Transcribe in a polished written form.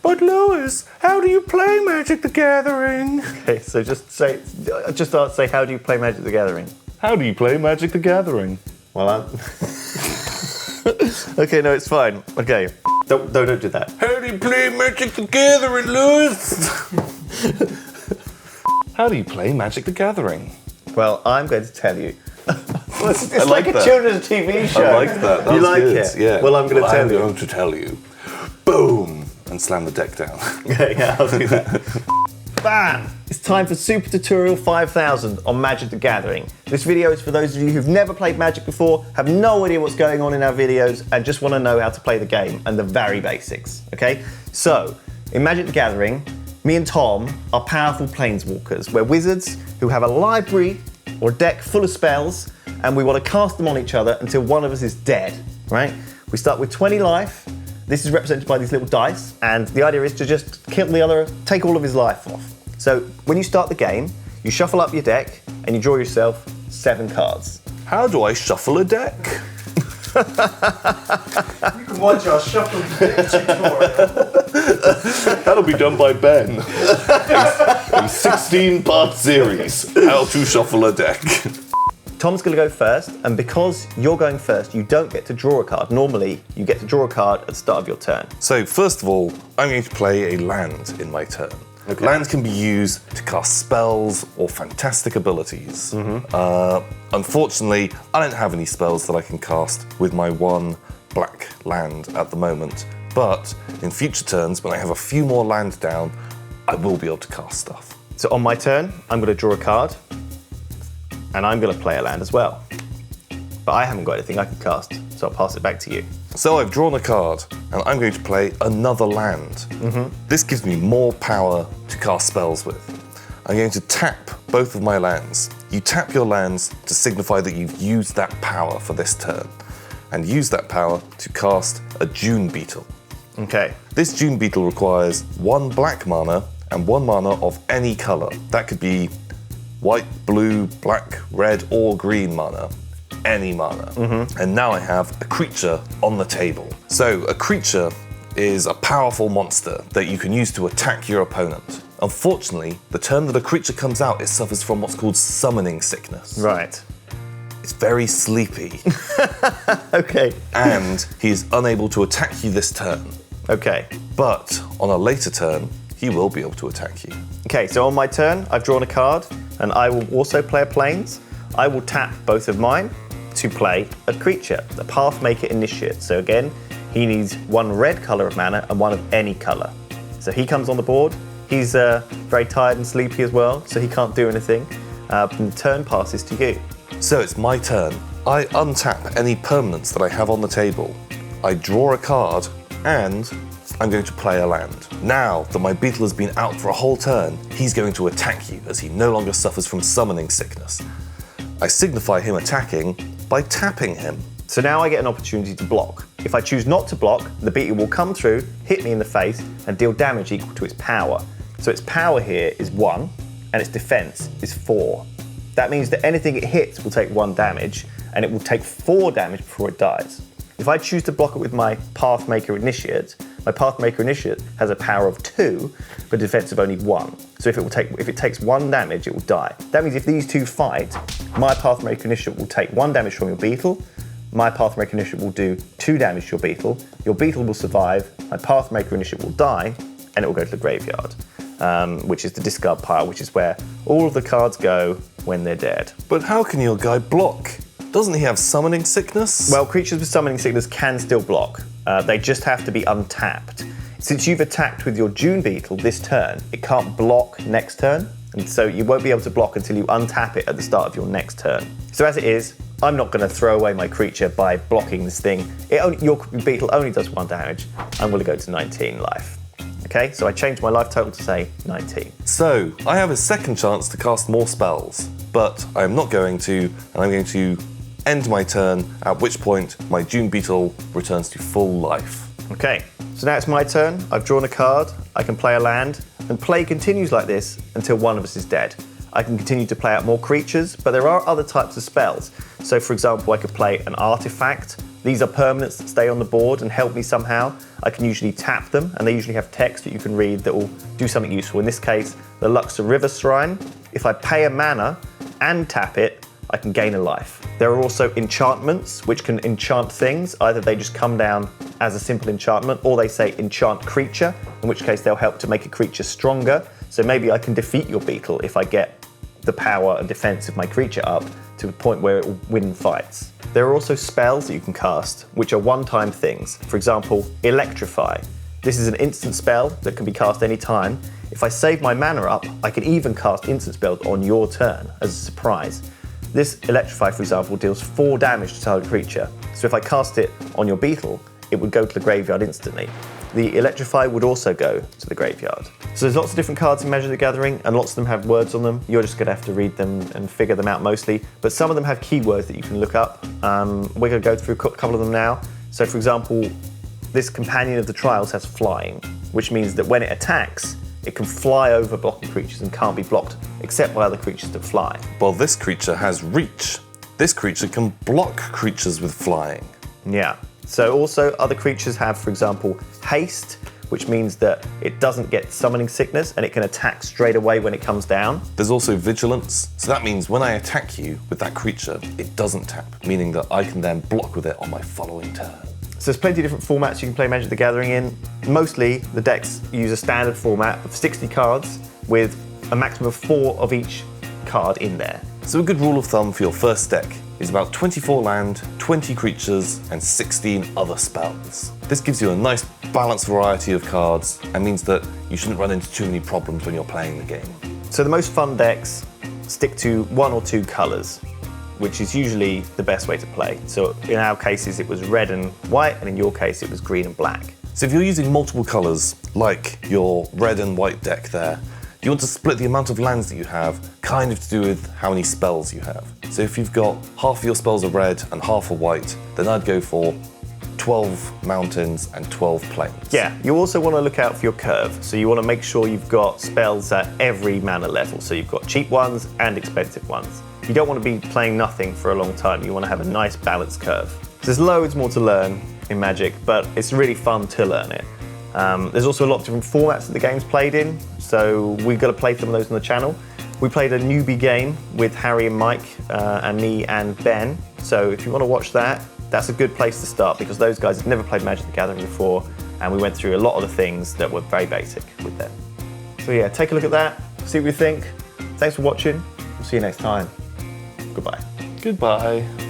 But Lewis, how do you play Magic the Gathering? Okay, so just say, how do you play Magic the Gathering? How do you play Magic the Gathering? Well, okay, no, it's fine. Okay, don't do that. How do you play Magic the Gathering, Lewis? How do you play Magic the Gathering? Well, I'm going to tell you. It's I like like a that. children's TV show. I like that. You like good. it? Yeah. Well, I'm going to tell you. I'm going to tell you. Boom! And slam the deck down. Yeah, I'll do that. Bam! It's time for Super Tutorial 5000 on Magic the Gathering. This video is for those of you who've never played Magic before, have no idea what's going on in our videos, and just want to know how to play the game and the very basics, okay? So, in Magic the Gathering, me and Tom are powerful planeswalkers. We're wizards who have a library or a deck full of spells, and we want to cast them on each other until one of us is dead, right? We start with 20 life. This is represented by these little dice, and the idea is to just kill the other, take all of his life off. So when you start the game, you shuffle up your deck and you draw yourself 7 cards. How do I shuffle a deck? You can watch our shuffle deck tutorial. That'll be done by Ben. A 16-part series, How to Shuffle a Deck. Tom's going to go first, and because you're going first, you don't get to draw a card. Normally, you get to draw a card at the start of your turn. So first of all, I'm going to play a land in my turn. Okay. Lands can be used to cast spells or fantastic abilities. Unfortunately, I don't have any spells that I can cast with my one black land at the moment, but in future turns, when I have a few more land down, I will be able to cast stuff. So on my turn, I'm going to draw a card, and I'm going to play a land as well. But I haven't got anything I can cast, so I'll pass it back to you. So I've drawn a card, and I'm going to play another land. This gives me more power to cast spells with. I'm going to tap both of my lands. You tap your lands to signify that you've used that power for this turn, and use that power to cast a DUNE Beetle. Okay. This DUNE Beetle requires 1 black mana and 1 mana of any colour. That could be white, blue, black, red, or green mana. Any mana. And now I have a creature on the table. So a creature is a powerful monster that you can use to attack your opponent. Unfortunately, the turn that a creature comes out, it suffers from what's called summoning sickness. Right. It's very sleepy. Okay. And he is unable to attack you this turn. Okay. But on a later turn, he will be able to attack you. Okay, so on my turn, I've drawn a card, and I will also play a planes. I will tap both of mine to play a creature, a Pathmaker Initiate. So again, he needs 1 red colour of mana and 1 of any colour. So he comes on the board. He's very tired and sleepy as well, so he can't do anything. And the turn passes to you. So it's my turn. I untap any permanents that I have on the table. I draw a card, and I'm going to play a land. Now that my Beetle has been out for a whole turn, he's going to attack you as he no longer suffers from summoning sickness. I signify him attacking by tapping him. So now I get an opportunity to block. If I choose not to block, the Beetle will come through, hit me in the face, and deal damage equal to its power. So its power here is 1, and its defense is 4. That means that anything it hits will take 1 damage, and it will take 4 damage before it dies. If I choose to block it with my Pathmaker Initiate, my Pathmaker Initiate has a power of 2, but a defense of only 1. So if it takes 1 damage, it will die. That means if these two fight, my Pathmaker Initiate will take 1 damage from your Beetle, my Pathmaker Initiate will do 2 damage to your Beetle will survive, my Pathmaker Initiate will die, and it will go to the graveyard, which is the discard pile, which is where all of the cards go when they're dead. But how can your guy block? Doesn't he have summoning sickness? Well, creatures with summoning sickness can still block. They just have to be untapped. Since you've attacked with your DUNE Beetle this turn, it can't block next turn, and so you won't be able to block until you untap it at the start of your next turn. So as it is, I'm not going to throw away my creature by blocking this thing. Your Beetle only does 1 damage. I'm going to go to 19 life. Okay, so I changed my life total to say 19. So, I have a second chance to cast more spells, but I'm not going to, and I'm going to end my turn, at which point my DUNE Beetle returns to full life. Okay, so now it's my turn. I've drawn a card, I can play a land, and play continues like this until one of us is dead. I can continue to play out more creatures, but there are other types of spells. So for example, I could play an artifact These are permanents that stay on the board and help me somehow. I can usually tap them, and they usually have text that you can read that will do something useful. In this case, the Luxor River Shrine. If I pay a mana and tap it, I can gain a life. There are also enchantments, which can enchant things. Either they just come down as a simple enchantment, or they say enchant creature, in which case they'll help to make a creature stronger. So maybe I can defeat your beetle if I get the power and defense of my creature up to a point where it will win fights. There are also spells that you can cast, which are one-time things. For example, Electrify. This is an instant spell that can be cast any time. If I save my mana up, I can even cast instant spells on your turn as a surprise. This Electrify, for example, deals 4 damage to target creature. So if I cast it on your beetle, it would go to the graveyard instantly. The Electrify would also go to the graveyard. So there's lots of different cards in Magic the Gathering, and lots of them have words on them. You're just going to have to read them and figure them out mostly. But some of them have keywords that you can look up. We're going to go through a couple of them now. So for example, this Companion of the Trials has flying, which means that when it attacks, it can fly over blocking creatures and can't be blocked except by other creatures that fly. Well, this creature has reach. This creature can block creatures with flying. Yeah. So also other creatures have, for example, haste, which means that it doesn't get summoning sickness and it can attack straight away when it comes down. There's also vigilance. So that means when I attack you with that creature, it doesn't tap, meaning that I can then block with it on my following turn. So there's plenty of different formats you can play Magic the Gathering in. Mostly the decks use a standard format of 60 cards with a maximum of 4 of each card in there. So a good rule of thumb for your first deck is about 24 land, 20 creatures, and 16 other spells. This gives you a nice balanced variety of cards and means that you shouldn't run into too many problems when you're playing the game. So the most fun decks stick to 1 or 2 colours, which is usually the best way to play. So in our cases it was red and white, and in your case it was green and black. So if you're using multiple colours, like your red and white deck there, you want to split the amount of lands that you have, kind of to do with how many spells you have. So if you've got half of your spells are red and half are white, then I'd go for 12 mountains and 12 plains. Yeah, you also want to look out for your curve. So you want to make sure you've got spells at every mana level. So you've got cheap ones and expensive ones. You don't want to be playing nothing for a long time. You want to have a nice balanced curve. There's loads more to learn in Magic, but it's really fun to learn it. There's also a lot of different formats that the game's played in, so we've got to play some of those on the channel. We played a newbie game with Harry and Mike and me and Ben, so if you want to watch that, that's a good place to start because those guys have never played Magic the Gathering before, and we went through a lot of the things that were very basic with them. So yeah, take a look at that, see what you think. Thanks for watching, we'll see you next time. Goodbye. Goodbye.